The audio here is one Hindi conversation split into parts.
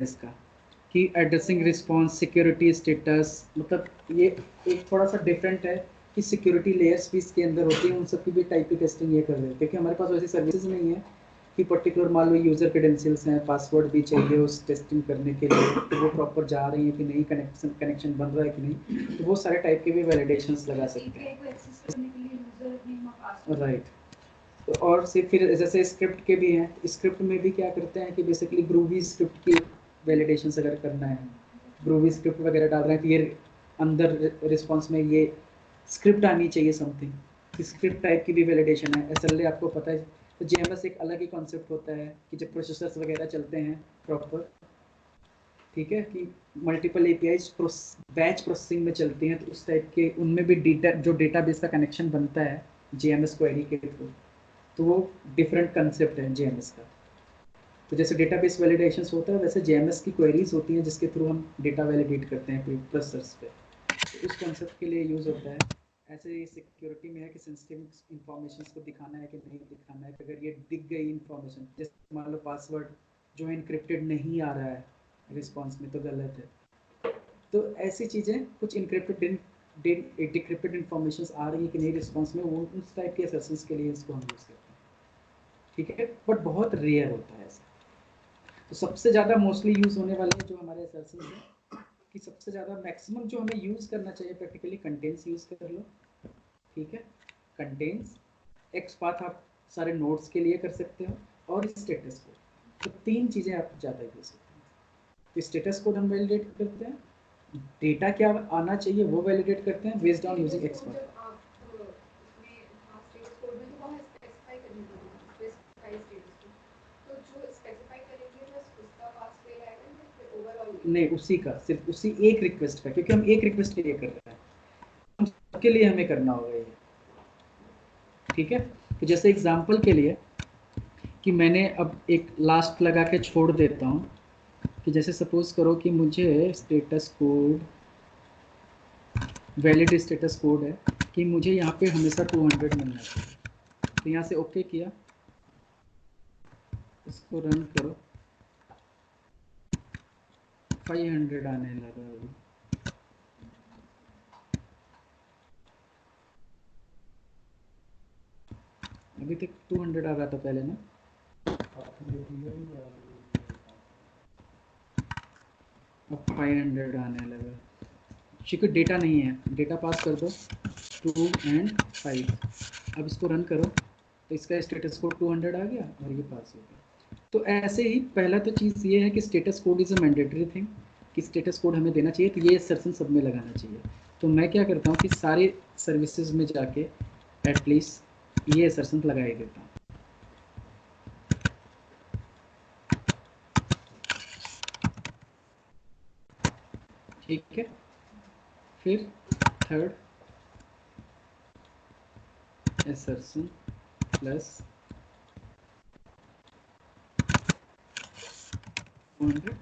इसका कि एड्रेसिंग रिस्पांस, सिक्योरिटी स्टेटस, मतलब ये एक थोड़ा सा डिफरेंट है कि सिक्योरिटी लेयर्स भी इसके अंदर होती है, उन सब की भी टाइप की टेस्टिंग ये कर रहे हैं, क्योंकि हमारे पास वैसी सर्विसेज नहीं है कि पर्टिकुलर मान लो यूज़र क्रेडेंशियल्स हैं, पासवर्ड भी चाहिए उस टेस्टिंग करने के लिए, तो वो प्रॉपर जा रही है कि नहीं, कनेक्शन बन रहा है कि नहीं, तो वो सारे टाइप के भी वैलिडेशंस लगा सकते हैं। राइट। तो और फिर जैसे स्क्रिप्ट के भी हैं, स्क्रिप्ट में भी क्या करते हैं कि बेसिकली ग्रूवी स्क्रिप्ट की वैलिडेशंस अगर करना है, ग्रूवी स्क्रिप्ट वगैरह डाल रहे हैं तो ये अंदर रिस्पॉन्स में ये स्क्रिप्ट आनी चाहिए समथिंग, स्क्रिप्ट टाइप की भी वैलिडेशन है। एसएलए आपको पता है, तो जेएमएस एक अलग ही कॉन्सेप्ट होता है कि जब प्रोसेसर्स वगैरह चलते हैं प्रॉपर, ठीक है, कि मल्टीपल एपीआईज बैच प्रोसेसिंग में चलती हैं, तो उस टाइप के उनमें भी डेटा, जो डेटाबेस का कनेक्शन बनता है जेएमएस क्वेरी के थ्रू, तो वो डिफरेंट कंसेप्ट है जेएमएस का। तो जैसे डेटाबेस वैलिडेशंस होता है, वैसे जेएमएस की क्वेरीज होती हैं जिसके थ्रू हम डेटा वैलिडेट करते हैं प्रोसेसर्स पे, तो उस कंसेप्ट के लिए यूज़ होता है। ऐसे ही सिक्योरिटी में है कि सेंसिटिव इंफॉर्मेशन को दिखाना है कि नहीं दिखाना है, अगर ये दिख गई इंफॉर्मेशन, जैसे मान लो पासवर्ड जो इनक्रिप्टेड नहीं आ रहा है रिस्पॉन्स में, तो गलत है। तो ऐसी चीज़ें कुछ इनक्रिप्टेड डिक्रिप्टेड इंफॉर्मेशन आ रही है कि नहीं रिस्पॉन्स में, वो उस टाइप के असर्शंस के लिए इसको हम यूज़ करते हैं, ठीक है, बट बहुत रेयर होता है ऐसा। तो सबसे ज़्यादा मोस्टली यूज़ होने वाले जो हमारे असर्शंस हैं, कि सबसे ज़्यादा मैक्सिमम जो हमें यूज़ करना चाहिए प्रैक्टिकली, कंटेंट्स यूज़ कर लो, ठीक है, कंटेंट्स, एक्स पाथ आप सारे नोड्स के लिए कर सकते हो, और स्टेटस कोड, तो तीन चीज़ें आप ज़्यादा यूज़ करते हैं। तो स्टेटस कोड हम वैलिडेट करते हैं, डेटा क्या आना चाहिए वो वैलिडेट करते हैं based on using x path. नहीं, उसी का, सिर्फ उसी एक रिक्वेस्ट का, क्योंकि हम एक रिक्वेस्ट के लिए कर रहे हैं, हम सबके लिए हमें करना होगा ये, ठीक है। तो जैसे एग्जांपल के लिए कि मैंने अब एक लास्ट लगा के छोड़ देता हूँ, कि जैसे सपोज करो कि मुझे status code, valid status code है कि मुझे यहाँ पे हमेशा 200 मिलना चाहिए, तो यहाँ से ओके किया, इसको रन करो, 500 आने लगा अभी, अभी तक 200 आ रहा था पहले ना, अब 500 आने लगा, क्योंकि डेटा नहीं है, डेटा पास कर दो 2 and 5, अब इसको रन करो, तो इसका स्टेटस कोड 200 आ गया और ये पास हो गया। तो ऐसे ही पहला तो चीज़ ये है कि status code is a mandatory thing, कि स्टेटस कोड हमें देना चाहिए, तो ये सर्सन सब में लगाना चाहिए। तो मैं क्या करता हूँ कि सारे सर्विसेज में जाके एटलीस्ट ये सर्सन लगा ही देता हूँ, ठीक है। फिर थर्ड assertion प्लस 200,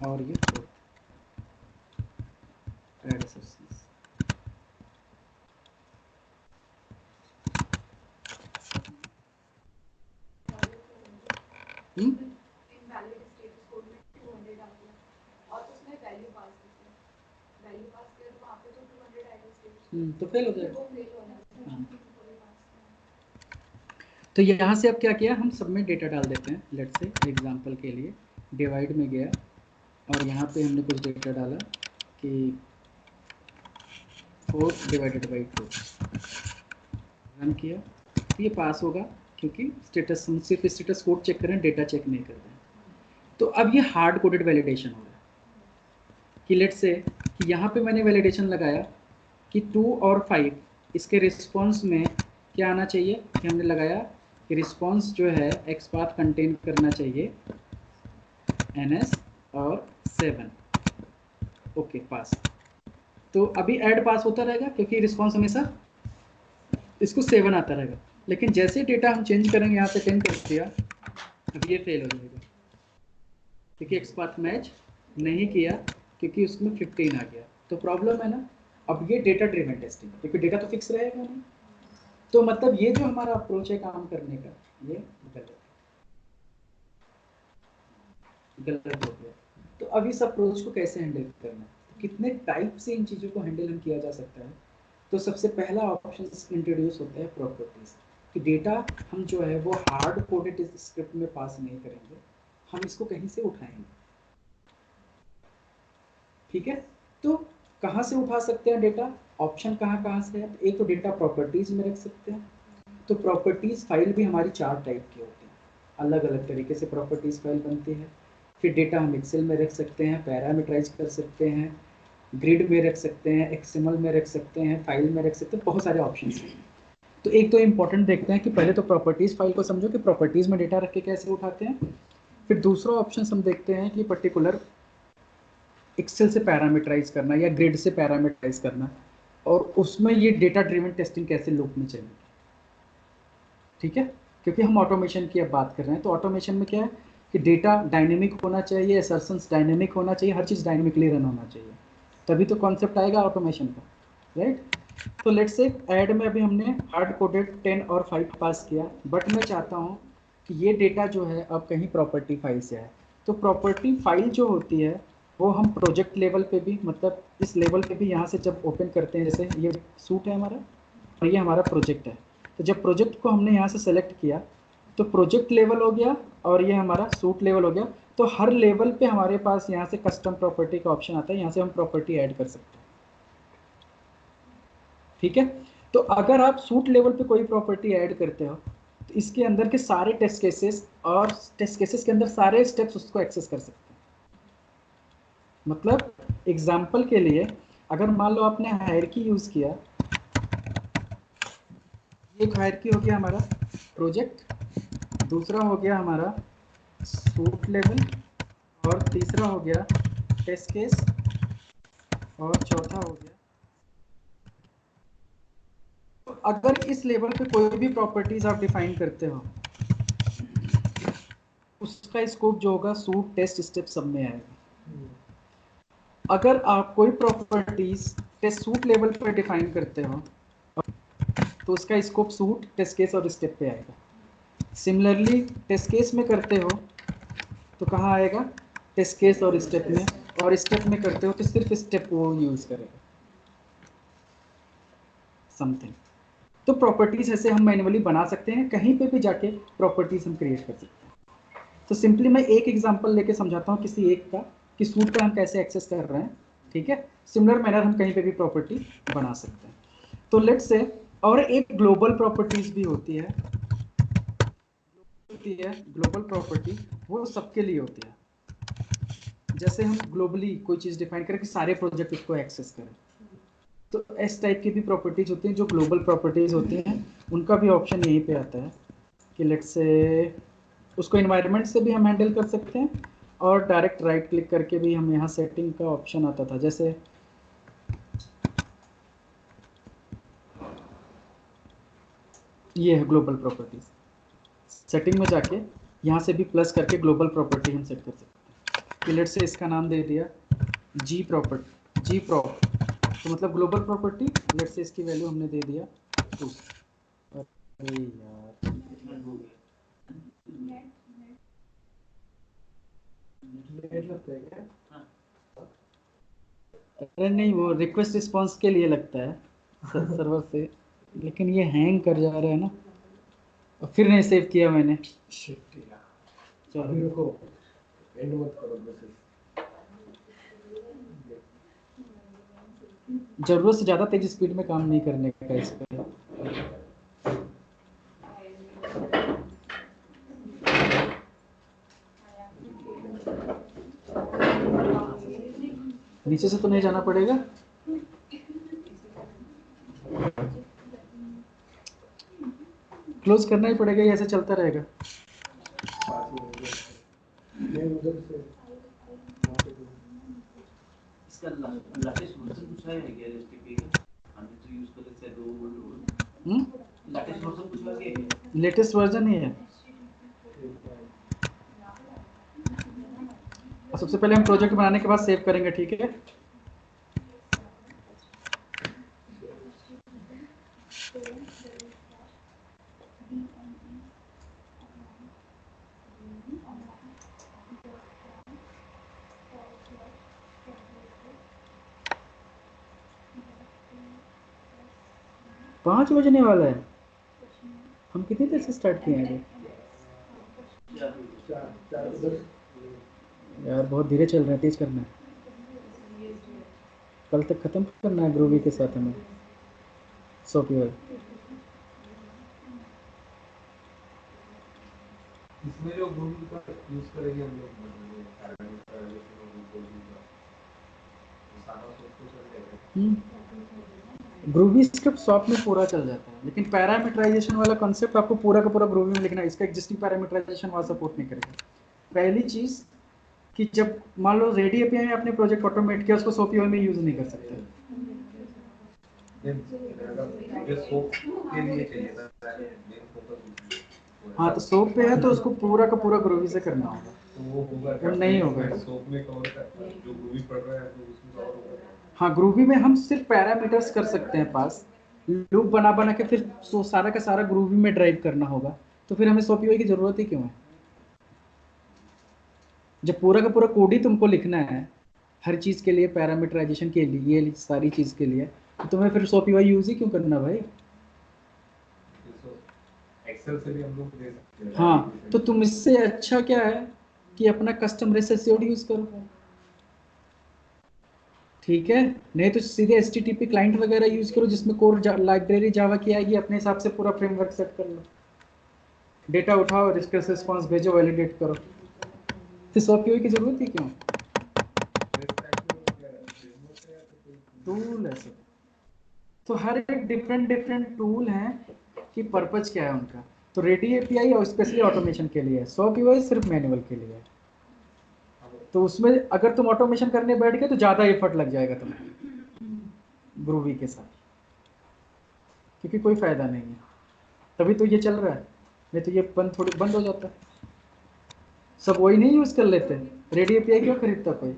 और ये फोर्थ एड assertions। तो फेल हो जाएगा। हाँ। तो यहाँ से अब क्या किया, हम सब में डेटा डाल देते हैं, लेट से एग्जांपल के लिए डिवाइड में गया और यहाँ पे हमने कुछ डेटा डाला कि 4 डिवाइडेड बाई 2, रन किया, तो ये पास होगा, क्योंकि स्टेटस, हम सिर्फ स्टेटस कोड चेक करें, डेटा चेक नहीं कर रहे हैं। तो अब ये हार्ड कोडेड वैलिडेशन हो रहा है कि लेट से कि यहाँ पे मैंने वैलिडेशन लगाया कि 2 और 5 इसके रिस्पॉन्स में क्या आना चाहिए, कि हमने लगाया कि रिस्पॉन्स जो है एक्स पाथ कंटेन करना चाहिए NS और 7, ओके पास। तो अभी ऐड पास होता रहेगा क्योंकि रिस्पॉन्स हमेशा इसको 7 आता रहेगा, लेकिन जैसे डेटा हम चेंज करेंगे, यहाँ से 10 कर दिया, अब ये फेल हो जाएगा क्योंकि एक्स पाथ मैच नहीं किया, क्योंकि उसमें 15 आ गया, तो प्रॉब्लम है ना। अब ये डेटा ड्रिवन टेस्टिंग, क्योंकि डेटा तो फिक्स रहेगा नहीं, तो मतलब ये जो हमारा अप्रोच है काम करने का, ये गलत है। गलत हो गया। तो अब इस अप्रोच को कैसे हैंडल करना है, कितने टाइप से इन चीज़ों को हैंडल हम किया जा सकता है। तो सबसे पहला ऑप्शन इंट्रोड्यूस होता है प्रॉपर्टीज, कि डेटा हम जो है वो हार्ड कोडेड स्क्रिप्ट में पास नहीं करेंगे, हम इसको कहीं से उठाएंगे। ठीक है, तो कहाँ से उठा सकते हैं डेटा, ऑप्शन कहाँ कहाँ से है। एक तो डेटा प्रॉपर्टीज में रख सकते हैं, तो प्रॉपर्टीज फाइल भी हमारी 4 टाइप की होती है, अलग अलग तरीके से प्रॉपर्टीज फाइल बनती है। फिर डेटा हम एक्सेल में रख सकते हैं, पैरामीटराइज कर सकते हैं, ग्रिड में रख सकते हैं, एक्सएमएल में रख सकते हैं, फाइल में रख सकते हैं, बहुत सारे ऑप्शन हैं। तो एक तो इम्पोर्टेंट देखते हैं कि पहले तो प्रॉपर्टीज फाइल को समझो कि प्रॉपर्टीज में डेटा रख के कैसे उठाते हैं। फिर दूसरा ऑप्शन हम देखते हैं कि पर्टिकुलर एक्सेल से पैरामीटराइज करना या ग्रिड से पैरामीटराइज करना, और उसमें ये डेटा ड्रिवन टेस्टिंग कैसे लूप में चलेगी। ठीक है, क्योंकि हम ऑटोमेशन की अब बात कर रहे हैं, तो ऑटोमेशन में क्या है कि डेटा डायनेमिक होना चाहिए, असर्शंस डायनेमिक होना चाहिए, हर चीज़ डायनेमिकली रन होना चाहिए, तभी तो कॉन्सेप्ट आएगा ऑटोमेशन का, राइट। तो लेट्स से ऐड में अभी हमने हार्ड कोडेड 10 और 5 पास किया, बट मैं चाहता हूँ कि ये डेटा जो है अब कहीं प्रॉपर्टी फाइल से आए। तो प्रॉपर्टी फाइल जो होती है वो हम प्रोजेक्ट लेवल पे भी, मतलब इस लेवल पे भी यहाँ से जब ओपन करते हैं, जैसे ये सूट है हमारा और ये हमारा प्रोजेक्ट है, तो जब प्रोजेक्ट को हमने यहाँ से सेलेक्ट किया तो प्रोजेक्ट लेवल हो गया और ये हमारा सूट लेवल हो गया। तो हर लेवल पे हमारे पास यहाँ से कस्टम प्रॉपर्टी का ऑप्शन आता है, यहाँ से हम प्रॉपर्टी ऐड कर सकते हैं। ठीक है, तो अगर आप सूट लेवल पे कोई प्रॉपर्टी ऐड करते हो तो इसके अंदर के सारे टेस्ट केसेस और टेस्ट केसेस के अंदर सारे स्टेप्स उसको एक्सेस कर सकते हैं। मतलब एग्जाम्पल के लिए अगर मान लो आपने हायरकी यूज किया, एक हायरकी हो गया हमारा प्रोजेक्ट, दूसरा हो गया हमारा सूट लेवल, और तीसरा हो गया टेस्ट केस, और चौथा हो गया। तो अगर इस लेवल पे कोई भी प्रॉपर्टीज आप डिफाइन करते हो, उसका स्कोप जो होगा सूट टेस्ट स्टेप सब में आएगा। अगर आप कोई प्रॉपर्टीज टेस्ट सूट लेवल पर डिफाइन करते हो तो उसका स्कोप सूट टेस्ट केस और स्टेप पे आएगा। सिमिलरली टेस्ट केस में करते हो तो कहाँ आएगा, टेस्ट केस और स्टेप में, और स्टेप में करते हो तो सिर्फ स्टेप वो यूज करेगा समथिंग। तो प्रॉपर्टीज ऐसे हम मैन्युअली बना सकते हैं, कहीं पे भी जाके प्रॉपर्टीज हम क्रिएट कर सकते हैं। तो सिंपली मैं एक एग्जांपल लेके समझाता हूँ किसी एक का, कि सूट का हम कैसे एक्सेस कर रहे हैं। ठीक है, सिमिलर मैनर हम कहीं पे भी प्रॉपर्टी बना सकते हैं। तो लेट्स से, और एक ग्लोबल प्रॉपर्टीज भी होती है ग्लोबल प्रॉपर्टी, वो सबके लिए होती है। जैसे हम ग्लोबली कोई चीज़ डिफाइन करें कि सारे प्रोजेक्ट उसको एक्सेस करें, तो इस टाइप की भी प्रॉपर्टीज होती हैं जो ग्लोबल प्रॉपर्टीज होती हैं, उनका भी ऑप्शन यहीं पे आता है कि लेट्स से उसको इन्वायरमेंट से भी हम हैंडल कर सकते हैं, और डायरेक्ट राइट क्लिक करके भी हम यहाँ सेटिंग का ऑप्शन आता था, जैसे ये है ग्लोबल प्रॉपर्टीज। सेटिंग में जाके यहाँ से भी प्लस करके ग्लोबल प्रॉपर्टी हम सेट कर सकते हैं। कि लेट्स से इसका नाम दे दिया जी प्रॉपर्टी, जी प्रॉप, तो मतलब ग्लोबल प्रॉपर्टी। लेट्स से इसकी वैल्यू हमने दे दिया 2। अरे यार, लेट लगता है क्या? अरे नहीं, वो रिक्वेस्ट रिस्पॉन्स के लिए लगता है सर्वर से, लेकिन ये हैंग कर जा रहा है ना, और फिर नहीं सेव किया मैंने। चलो अभी रुको, एंड मत करो बस। जरूरत से ज़्यादा तेज स्पीड में काम नहीं करने का इस पर। नीचे से तो नहीं जाना पड़ेगा, क्लोज करना ही पड़ेगा, ये ऐसे चलता रहेगा। इसका लेटेस्ट वर्जन कुछ है क्या एचटीपी का? हमने तो यूज कर रहे थे लेटेस्ट वर्जन कुछ है क्या? लेटेस्ट वर्जन ही है। सबसे पहले हम प्रोजेक्ट बनाने के बाद सेव करेंगे, ठीक है। 5 बजने वाला है। हम कितनी देर से स्टार्ट किए हैं यार? बहुत धीरे चल रहे हैं, तेज करना है। कल तक ख़त्म करना है ग्रूवी के साथ हमें सॉफ्टवेयर। इसमें जो ग्रूवी का यूज करेंगे हम लोग ग्रूवी स्क्रिप्ट सॉफ्ट में पूरा चल जाता है, लेकिन पैरामीटराइजेशन वाला कॉन्सेप्ट आपको पूरा का पूरा ग्रूवी में लिखना है। इसका एग्जिस्टिंग पैरामीटराइजेशन वहाँ सपोर्ट नहीं करेगा। पहली चीज़ कि जब मान लो रेडी एपीआई में अपने प्रोजेक्ट ऑटोमेट किया, उसको सोपीओ में यूज़ नहीं कर सकते। हाँ तो सोप पे है तो उसको पूरा का पूरा ग्रूवी से करना होगा, वो नहीं होगा। सोप में कवर करता है जो ग्रूवी पढ़ रहा है तो उसमें कवर होगा। हाँ ग्रूवी में हम सिर्फ पैरामीटर्स कर सकते हैं पास, लूप बना बना के फिर सारा का सारा ग्रूवी में ड्राइव करना होगा, तो फिर हमें सोपीओ की जरूरत ही क्यों है? जब पूरा का पूरा कोड ही तुमको लिखना है हर चीज़ के लिए, पैरामीटराइजेशन के लिए, ये सारी चीज़ के लिए, तो तुम्हें फिर सोपीओ यूज़ ही क्यों करना भाई? एक्सेल से भी हम लोग दे सकते हैं। हाँ तो तुम इससे अच्छा क्या है कि अपना कस्टम रेसेसियोड यूज़ करो, ठीक है? नहीं तो सीधे एचटीटीपी क्लाइंट वगैरह यूज़ करो जिसमें कोर लाइब्रेरी जावा की आएगी, अपने हिसाब से पूरा फ्रेमवर्क सेट कर लो, डेटा उठाओ, रिस्पॉन्स भेजो, वैलिडेट करो। फिर सॉफ्टवेयर की जरूरत ही क्यों? टूल है सब, तो हर एक डिफरेंट डिफरेंट टूल हैं कि पर्पज क्या है उनका। तो रेडी एपीआई और स्पेशली ऑटोमेशन के लिए है, सॉफ्टवेयर सिर्फ मैनुअल के लिए है। तो उसमें अगर तुम ऑटोमेशन करने बैठ गए तो ज़्यादा एफर्ट लग जाएगा तुम्हें ग्रूवी के साथ, क्योंकि कोई फ़ायदा नहीं है। तभी तो ये चल रहा है, नहीं तो ये बंद हो जाता। सब वही नहीं यूज़ कर लेते, रेडी एपीआई क्यों खरीदता कोई?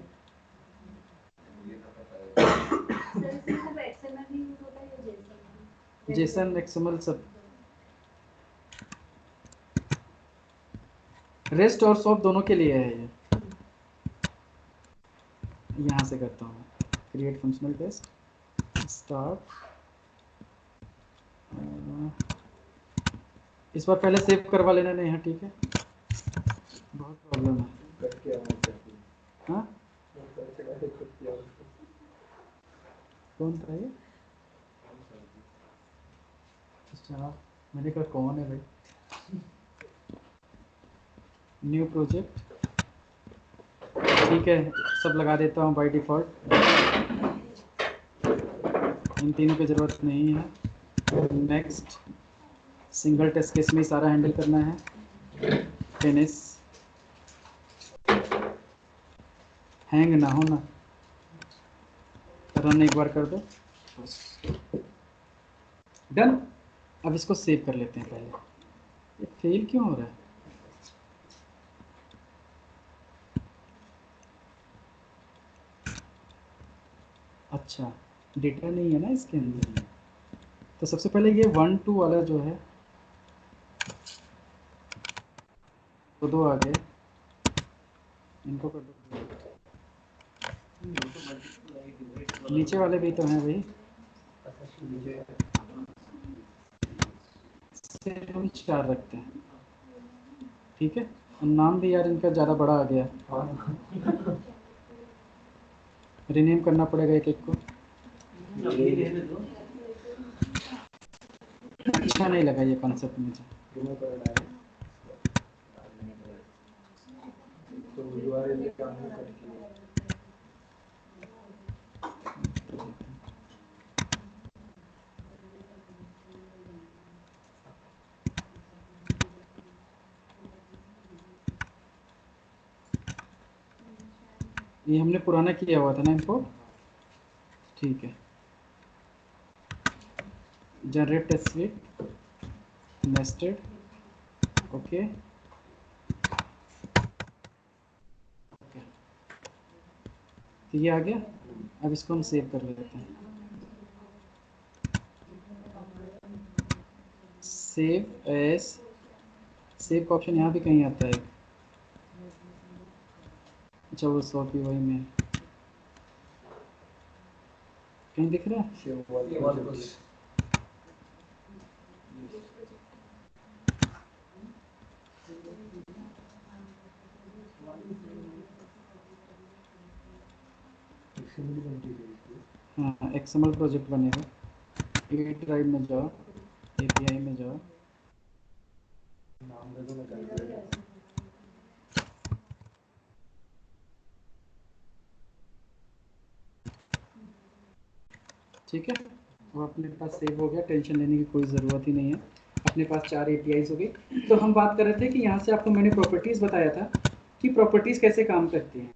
जेसन एक्सएमएल सब, रेस्ट और सॉफ्ट दोनों के लिए है ये। यहाँ से करता हूँ क्रिएट फंक्शनल टेस्ट स्टार्ट। इस बार पहले सेव करवा लेना नहीं है, ठीक है? बहुत प्रॉब्लम है। हाँ कौन था ये? अच्छा मैंने कहा कौन है भाई? न्यू प्रोजेक्ट, ठीक है सब लगा देता हूँ बाय डिफ़ॉल्ट, इन तीनों की ज़रूरत नहीं है। नेक्स्ट, सिंगल टेस्ट केस में सारा हैंडल करना है। फिनिश, हैंग ना हो ना, रन एक बार कर दो, डन। अब इसको सेव कर लेते हैं पहले, ये फेल क्यों हो रहा है? अच्छा डेटा नहीं है ना इसके अंदर, तो सबसे पहले ये 1 2 वाला जो है तो दो आ गए, इनको कर दो। नीचे वाले भी तो हैं भाई, से हम 4 रखते हैं, ठीक है? और नाम भी यार इनका ज़्यादा बड़ा आ गया, रीनेम करना पड़ेगा एक एक को। अच्छा नहीं लगा ये कॉन्सेप्ट मुझे। ये हमने पुराना किया हुआ था ना इनको, ठीक है। Generate test suite nested, okay तो ये आ गया। अब इसको हम सेव कर लेते हैं, सेव एस, सेव का ऑप्शन यहाँ भी कहीं आता है। अच्छा वो 100 की वही में कहीं दिख रहा है। हाँ XML प्रोजेक्ट बनेगा। ए ड्राइव में जाओ, API में जाओ, नाम दे दो मैं कर ठीक है। वो अपने पास सेव हो गया, टेंशन लेने की कोई ज़रूरत ही नहीं है। अपने पास 4 APIs हो गई। तो हम बात कर रहे थे कि यहाँ से आपको मैंने प्रॉपर्टीज़ बताया था कि प्रॉपर्टीज़ कैसे काम करती हैं।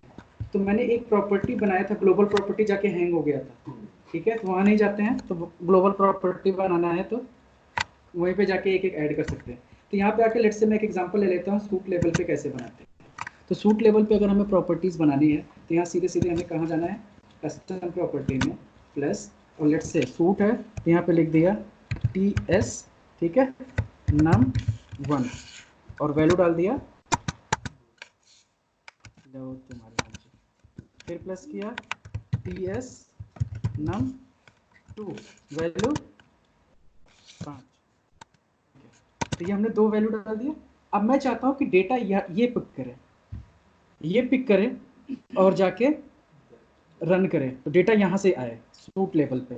तो मैंने एक प्रॉपर्टी बनाया था, ग्लोबल प्रॉपर्टी जाके हैंग हो गया था। ठीक है, तो वहाँ नहीं जाते हैं, तो ग्लोबल प्रॉपर्टी बनाना है तो वहीं पे जाके एक एक ऐड कर सकते हैं। तो यहाँ पे आके लेट्स से मैं एक एग्जांपल ले लेता हूँ सूट लेवल पे कैसे बनाते हैं। तो सूट लेवल पे अगर हमें प्रॉपर्टीज़ बनानी है तो यहाँ सीधे सीधे हमें कहाँ जाना है, कस्टम प्रॉपर्टी में प्लस, और लेट्स से सूट है तो यहाँ पे लिख दिया TS, ठीक है, num1 और वैल्यू डाल दिया तुम्हारे नाम से, फिर प्लस किया TS num2 वैल्यू 5। तो ये हमने 2 वैल्यू डाल दिया। अब मैं चाहता हूँ कि डेटा ये पिक करे और जाके रन करे, तो डेटा यहाँ से आए सूट लेवल पे।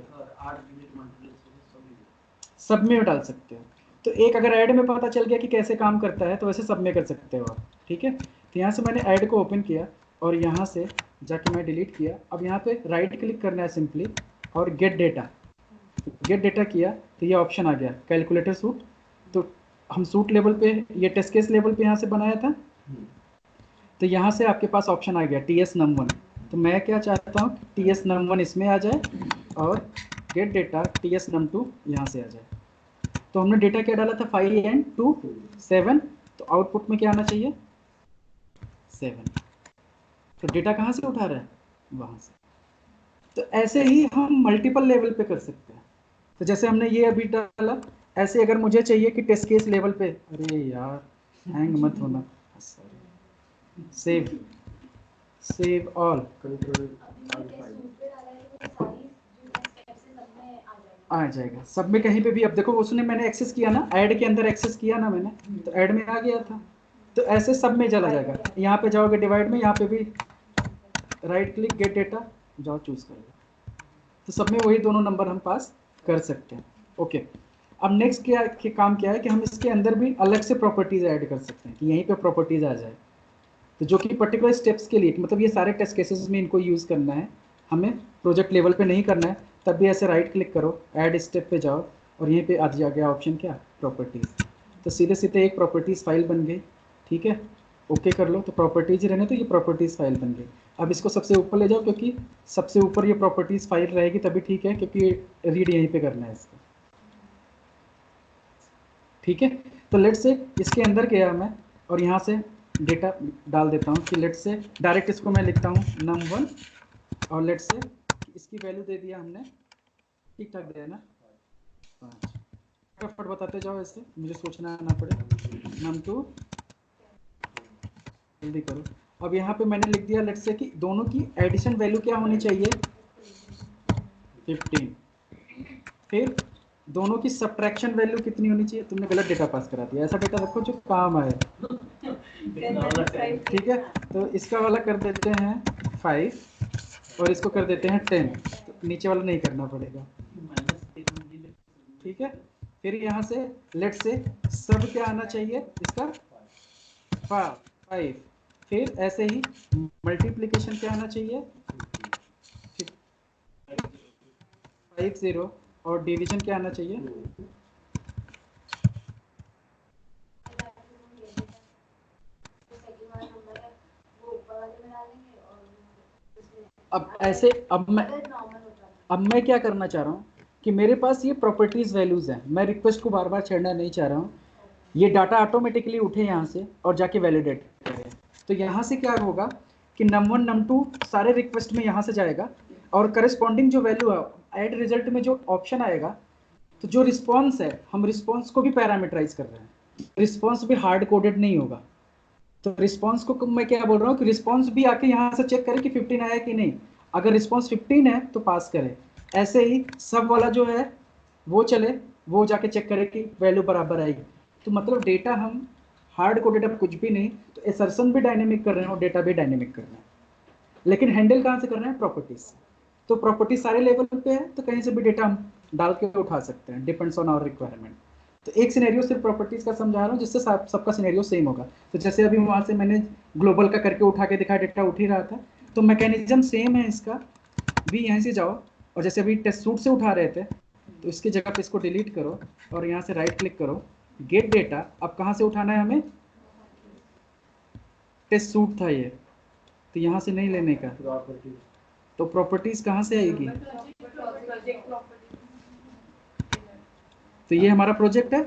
सब में डाल सकते हो। तो एक अगर ऐड में पता चल गया कि कैसे काम करता है तो वैसे सब में कर सकते हो आप। ठीक है, तो यहाँ से मैंने ऐड को ओपन किया और यहाँ से जाके मैं डिलीट किया। अब यहाँ पे राइट क्लिक करना है सिंपली और गेट डेटा किया तो ये ऑप्शन आ गया कैलकुलेटर सूट। तो हम सूट लेवल पे, ये टेस्ट केस लेवल पे यहाँ से बनाया था, तो यहाँ से आपके पास ऑप्शन आ गया TS num1। तो मैं क्या चाहता हूँ TS num1 इसमें आ जाए और गेट डेटा TS num2 यहाँ से आ जाए। तो हमने डेटा क्या डाला था 5 and 2 7, तो आउटपुट में क्या आना चाहिए 7। तो डेटा कहाँ से उठा रहा है, वहाँ से। तो ऐसे ही हम मल्टीपल लेवल पे कर सकते हैं। तो जैसे हमने ये अभी डाला, ऐसे अगर मुझे चाहिए कि टेस्ट केस लेवल पे, अरे यार हैंग मत होना, सेव ऑल आ जाएगा सब में कहीं पे भी। अब देखो उसने मैंने एक्सेस किया ना, ऐड के अंदर एक्सेस किया ना मैंने, तो ऐड में आ गया था। तो ऐसे सब में चला जाएगा। यहाँ पे जाओगे डिवाइड में, यहाँ पे भी राइट क्लिक गेट डेटा, जाओ चूज कर लो, तो सब में वही दोनों नंबर हम पास कर सकते हैं। ओके, अब नेक्स्ट काम क्या है कि हम इसके अंदर भी अलग से प्रॉपर्टीज ऐड कर सकते हैं कि यहीं पे प्रॉपर्टीज आ जाए। तो जो कि पर्टिकुलर स्टेप्स के लिए, मतलब ये सारे टेस्ट केसेस में इनको यूज़ करना है, हमें प्रोजेक्ट लेवल पे नहीं करना है, तब भी ऐसे राइट क्लिक करो, ऐड स्टेप पे जाओ और यहीं पे आ गया ऑप्शन क्या, प्रॉपर्टीज़। तो सीधे सीधे एक प्रॉपर्टीज़ फाइल बन गई। ठीक है, ओके कर लो, तो प्रॉपर्टीज रहने तो ये प्रॉपर्टीज़ फाइल बन गई। अब इसको सबसे ऊपर ले जाओ, क्योंकि सबसे ऊपर ये प्रॉपर्टीज़ फाइल रहेगी तभी ठीक है, क्योंकि रीड यहीं पे करना है इसका। ठीक है, तो लेट्स से इसके अंदर गया मैं और यहाँ से डेटा डाल देता हूँ कि लेट्स से डायरेक्ट इसको मैं लिखता हूँ num1 और लेट्स से इसकी वैल्यू दे दिया हमने, ठीक ठाक दिया ना 5। फटाफट बताते जाओ ऐसे, मुझे सोचना ना पड़े। num2 जल्दी करो। अब यहाँ पे मैंने लिख दिया लेट्स से कि दोनों की एडिशन वैल्यू क्या होनी चाहिए 15। फिर दोनों की सब्ट्रैक्शन वैल्यू कितनी होनी चाहिए, तुमने गलत डेटा पास करा दिया, ऐसा डेटा रखो जो काम आए। ठीक है, तो इसका वाला कर देते हैं 5 और इसको कर देते हैं 10, तो नीचे वाला नहीं करना पड़ेगा। ठीक है, फिर यहाँ से लेट्स से सब क्या आना चाहिए इसका 5। फिर ऐसे ही मल्टीप्लिकेशन क्या आना चाहिए 50 और डिवीजन क्या आना चाहिए। अब ऐसे अब मैं क्या करना चाह रहा हूँ कि मेरे पास ये प्रॉपर्टीज वैल्यूज हैं, मैं रिक्वेस्ट को बार बार छेड़ना नहीं चाह रहा हूँ, ये डाटा ऑटोमेटिकली उठे यहाँ से और जाके वैलिडेट करें। तो यहाँ से क्या होगा कि num1 num2 सारे रिक्वेस्ट में यहाँ से जाएगा और करस्पॉन्डिंग जो वैल्यू है ऐड रिजल्ट में जो ऑप्शन आएगा, तो जो रिस्पॉन्स है हम रिस्पॉन्स को भी पैरामीटराइज कर रहे हैं, रिस्पॉन्स भी हार्ड कोडेड नहीं होगा। तो रिस्पॉन्स को मैं क्या बोल रहा हूँ कि रिस्पॉन्स भी आके यहाँ से चेक करे कि 15 आया कि नहीं, अगर रिस्पॉन्स 15 है तो पास करे। ऐसे ही सब वाला जो है वो चले, वो जाके चेक करे कि वैल्यू बराबर आएगी। तो मतलब डेटा हम हार्ड कोडेड अब कुछ भी नहीं, तो एसर्शन भी डायनेमिक कर रहे हैं और डेटा भी डायनेमिक कर रहे हैं, लेकिन हैंडल कहाँ से कर रहे हैं प्रॉपर्टीज। तो प्रॉपर्टी सारे लेवल पे है, तो कहीं से भी डेटा हम डाल के उठा सकते हैं, डिपेंड्स ऑन आवर रिक्वायरमेंट। तो एक सिनेरियो सिर्फ प्रॉपर्टीज का समझा रहा हूँ जिससे सबका सिनेरियो सेम होगा। तो जैसे अभी वहां से मैंने ग्लोबल का करके उठा के दिखाया, डेटा उठ ही रहा था, तो मैकेनिज्म सेम है इसका भी। यहाँ से जाओ और जैसे अभी टेस्ट सूट से उठा रहे थे, तो इसकी जगह पे इसको डिलीट करो और यहाँ से राइट क्लिक करो, गेट डेटा। अब कहाँ से उठाना है हमें? टेस्ट सूट था ये, तो यहाँ से नहीं लेने का, तो प्रॉपर्टीज कहाँ से आएगी? तो ये हमारा प्रोजेक्ट है,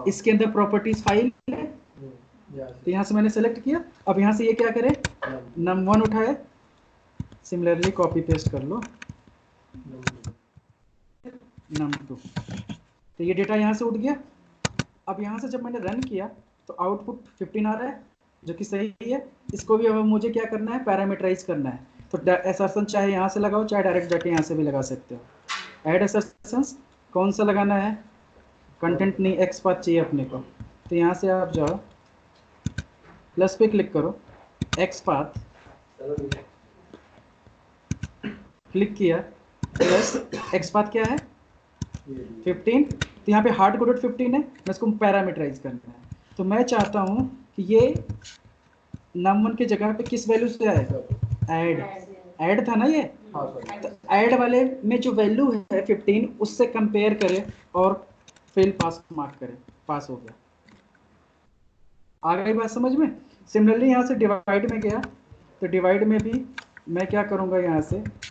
इसके अंदर प्रॉपर्टीज फाइल है, तो यहाँ से मैंने सेलेक्ट किया। अब यहाँ से ये क्या करे, num1 उठाए, सिमिलरली कॉपी पेस्ट कर लो num2, तो ये डेटा यहाँ से उठ गया। अब यहाँ से जब मैंने रन किया तो आउटपुट 15 आ रहा है, जो कि सही है। इसको भी अब मुझे क्या करना है, पैरामीटराइज करना है। तो असर्शन चाहे यहाँ से लगाओ, चाहे डायरेक्ट जाके यहाँ से भी लगा सकते हो। ऐड असर्शंस कौन सा लगाना है? कंटेंट नहीं, एक्स पाथ चाहिए अपने को। तो यहाँ से आप जाओ, प्लस पे क्लिक करो, एक्स पाथ क्लिक किया, प्लस एक्स पाथ क्या है 15, तो यहाँ पे हार्ड कोडेड 15 है, मैं इसको पैरामीटराइज करना है। तो मैं चाहता हूँ कि ये num1 की जगह पे किस वैल्यू से आए, ऐड था ना ये, तो ऐड वाले में जो वैल्यू है 15 उससे कंपेयर करे और फेल पास मार्क करे, पास हो गया। आ गई बात समझ में? सिमिलरली यहाँ से डिवाइड में गया, तो डिवाइड में भी मैं क्या करूँगा, यहाँ से